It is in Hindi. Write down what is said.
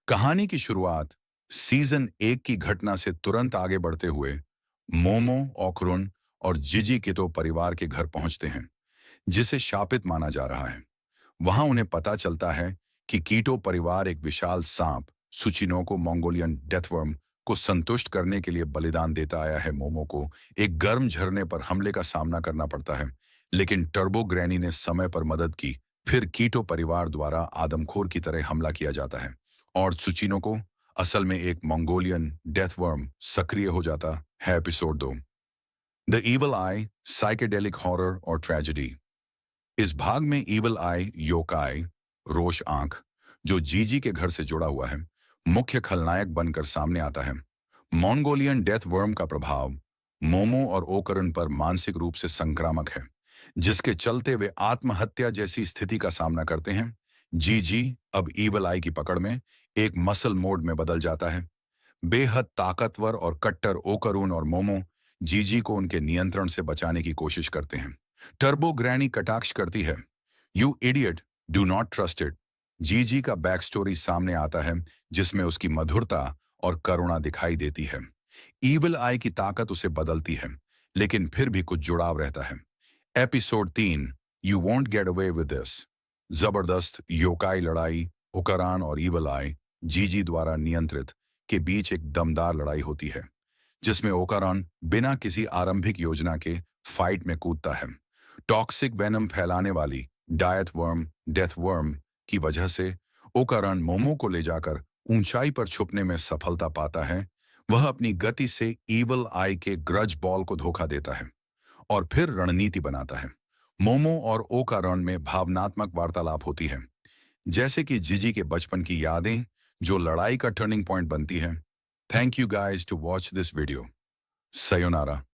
कहानी की शुरुआत सीजन 1 की घटना से तुरंत आगे बढ़ते हुए मोमो, ओकरुन और जिजी कितो परिवार के घर पहुंचते हैं, जिसे शापित माना जा रहा है। वहां उन्हें पता चलता है कि कीटो परिवार एक विशाल सांप सुचिनोको मंगोलियन डेथवर्म को संतुष्ट करने के लिए बलिदान देता आया है। मोमो को एक गर्म झरने पर हमले का सामना करना पड़ता है, लेकिन टर्बो ग्रैनी ने समय पर मदद की। फिर कीटो परिवार द्वारा आदमखोर की तरह हमला किया जाता है और सुचिनोको असल में एक मंगोलियन डेथवर्म सक्रिय हो जाता है। Episode 2, the evil I, psychedelic horror और ट्रेजेडी। इस भाग में इवल आई योकाई, रोश आंख, जो जीजी के घर से जुड़ा हुआ है, मुख्य खलनायक बनकर सामने आता है। मंगोलियन डेथ वर्म का प्रभाव मोमो और ओकरन पर मानसिक रूप से संक्रामक है, जिसके चलते वे आत्महत्या जैसी स्थिति का सामना करते हैं। जीजी अब इवल आई की पकड़ में एक मसल मोड में बदल जाता है। बेहद ताकतवर और कट्टर ओकरून और मोमो जीजी को उनके नियंत्रण से बचाने की कोशिश करते हैं। टर्बो ग्रैनी कटाक्ष करती है, you idiot, do not trust it. जीजी का बैक स्टोरी सामने आता है, जिसमें उसकी मधुरता और करुणा दिखाई देती है। ईविल आई की ताकत उसे बदलती है, लेकिन फिर भी कुछ जुड़ाव रहता है। Episode 3, you want get away with this. जबरदस्त योकाई लड़ाई, उकरान और ईविल आई जीजी द्वारा नियंत्रित के बीच एक दमदार लड़ाई होती है, जिसमें ओकारान बिना किसी आरंभिक योजना के फाइट में कूदता है। टॉक्सिक वेनम फैलाने वाली डायट वर्म डेथ वर्म की वजह से ओकारान मोमो को ले जाकर ऊंचाई पर छुपने में सफलता पाता है। वह अपनी गति से ईवल आई के ग्रज बॉल को धोखा देता है और फिर रणनीति बनाता है। मोमो और ओकारान में भावनात्मक वार्तालाप होती है, जैसे कि जिजी के बचपन की यादें, जो लड़ाई का टर्निंग पॉइंट बनती है। Thank you guys to watch this video. Sayonara.